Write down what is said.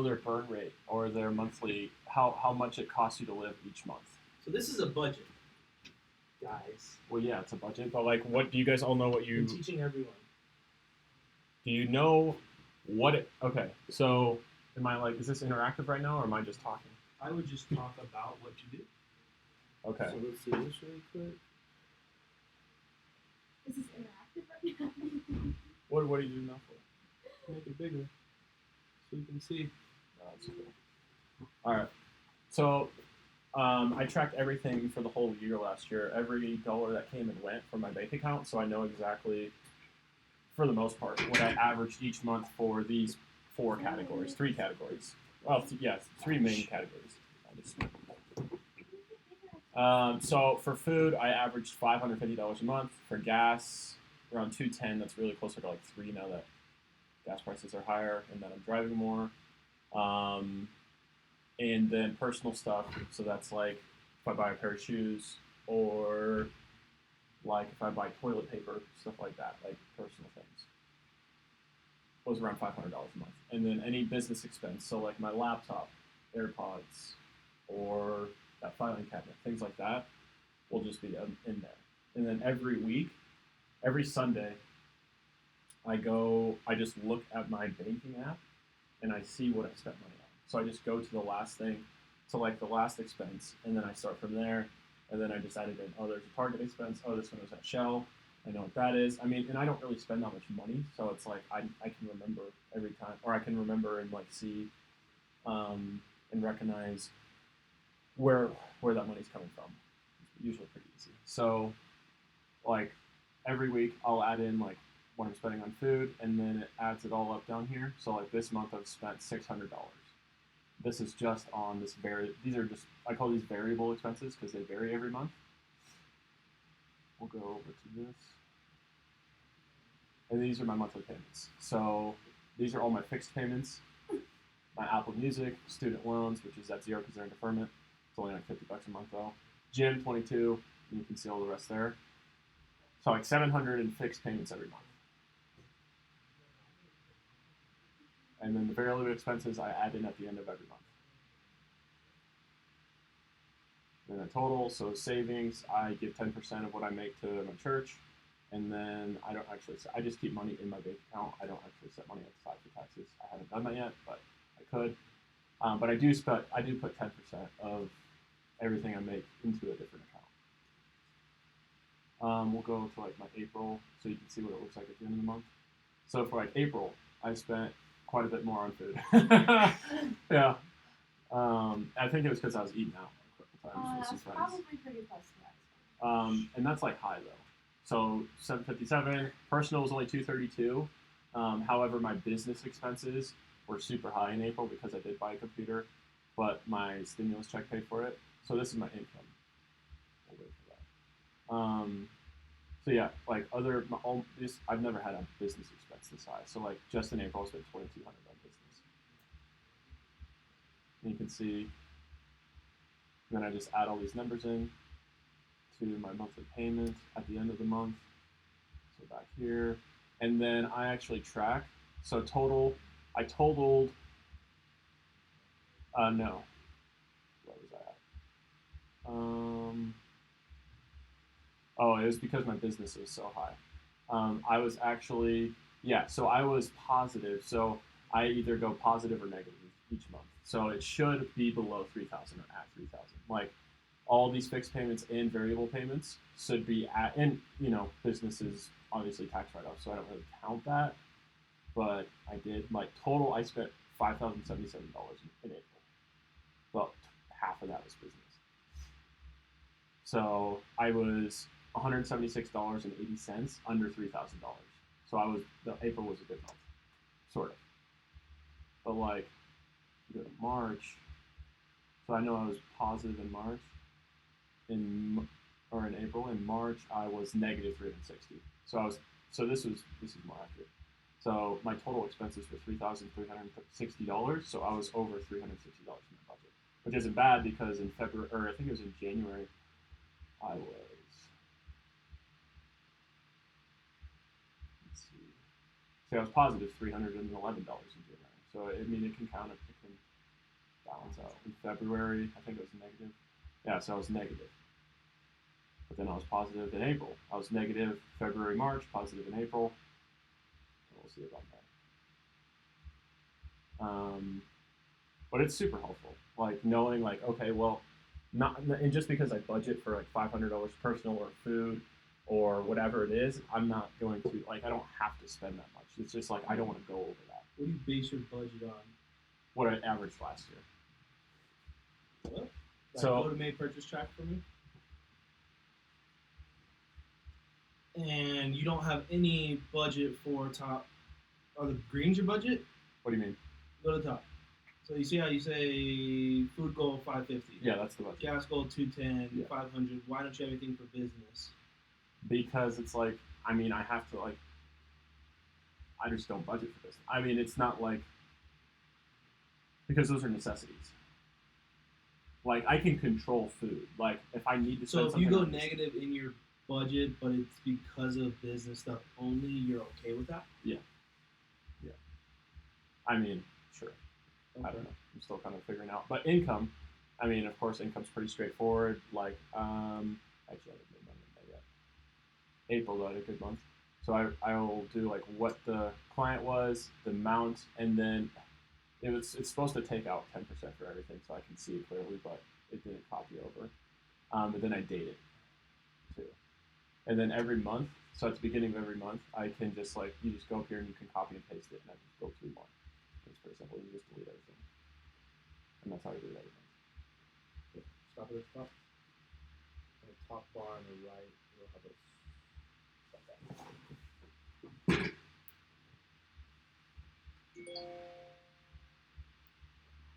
their burn rate or their monthly, how much it costs you to live each month. So this is a budget, guys. Well, yeah, it's a budget, but like, what do you guys all know? What you I'm teaching everyone. do you know? What it? Okay, so am I like, is this interactive right now, or am I just talking? I would just talk about what you do. Okay. So let's see this really quick. This is interactive right now. What do you do now for? Make it bigger so you can see. Oh, that's cool. All right. So I tracked everything for the whole year last year. Every dollar that came and went from my bank account, so I know exactly, for the most part, what I averaged each month for these three categories. Well, three main categories. So for food, I averaged $550 a month. For gas, around $210. That's really closer to like $3 now that gas prices are higher and that I'm driving more. And then personal stuff. So that's like if I buy a pair of shoes, or like if I buy toilet paper, stuff like that, like personal things. It was around $500 a month. And then any business expense, so like my laptop, AirPods, or that filing cabinet, things like that, will just be in there. And then every week, every Sunday, I just look at my banking app and I see what I spent money on. So I just go to the last thing, to like the last expense, and then I start from there. And then I just added in, oh, there's a Target expense. Oh, this one was at Shell. I know what that is. I mean, and I don't really spend that much money, so it's like I can remember every time, or I can remember and like see and recognize where that money's coming from. It's usually pretty easy. So like every week I'll add in like what I'm spending on food, and then it adds it all up down here. So like this month I've spent $600. This is just on this these are just, I call these variable expenses because they vary every month. We'll go over to this. And these are my monthly payments. So these are all my fixed payments. My Apple Music, student loans, which is at zero because they're in deferment. It's only like $50 a month though. Gym, 22, and you can see all the rest there. So like 700 in fixed payments every month. And then the variable expenses I add in at the end of every month. And then the total, so savings, I give 10% of what I make to my church. And then I just keep money in my bank account. I don't actually set money aside for taxes. I haven't done that yet, but I could. But I do put 10% of everything I make into a different account. We'll go to like my April, so you can see what it looks like at the end of the month. So for like April, I spent quite a bit more on food. Yeah. I think it was because I was eating out a couple times with some friends. Probably pretty close to that. And that's like high though. So 757. Personal was only 232. However, my business expenses were super high in April because I did buy a computer, but my stimulus check paid for it. So this is my income. We'll wait for that. So yeah, like I've never had a business expense this high. So like just in April, I spent $2,200 on business. And you can see. Then I just add all these numbers in to my monthly payment at the end of the month. So back here, and then I actually track. So I totaled. No. Where was I at? Oh, it was because my business was so high. I was actually, yeah, so I was positive. So I either go positive or negative each month. So it should be below 3,000 or at 3,000. Like all these fixed payments and variable payments should be at, and business is obviously tax write-off, so I don't really count that. But I did, like total, I spent $5,077 in April. But half of that was business. So I was $176.80 under $3,000. So April was a good month, sort of. But like, go to March. So I know I was positive in March. In April. In March, I was negative 360. So this is more accurate. So my total expenses were $3,360. So I was over $360 in my budget, which isn't bad because in February, or I think it was in January, I was. Let's see. So I was positive $311 in January. So I mean, it can count. It can balance out. In February, I think it was negative. Yeah, so I was negative. But then I was positive in April. I was negative February, March, positive in April. We'll see about that. But it's super helpful. Like knowing, like, okay, well, not and just because I budget for like $500 personal or food or whatever it is, I'm not going to like I don't have to spend that much. It's just like I don't want to go over that. What do you base your budget on? What I averaged last year. Well, So- go to May purchase track for me. And you don't have any budget for top. Are the greens your budget? What do you mean? Go to the top. So you see how you say food goal 550. Yeah, that's the budget. Gas goal 210, Yeah. 500. Why don't you have anything for business? Because it's like I mean I have to like I just don't budget for this. I mean it's not like because those are necessities. Like I can control food. Like if I need to So spend if you go something on- negative in your budget, but it's because of business stuff only, you're okay with that? I mean, sure. I don't know. I'm still kind of figuring out. But income, I mean, of course, income's pretty straightforward. Like, actually, I haven't made money on that yet. April, I had a good month. So I'll do like what the client was, the amount, and then it's supposed to take out 10% for everything, so I can see it clearly, but it didn't copy over. But then I date it too, and then every month. So at the beginning of every month, I can just like you just go up here and you can copy and paste it, and I just go through one. It's pretty simple. You just delete everything, and that's how you do it every month. Stop at the top. On the top bar on the right, you'll have a stop that.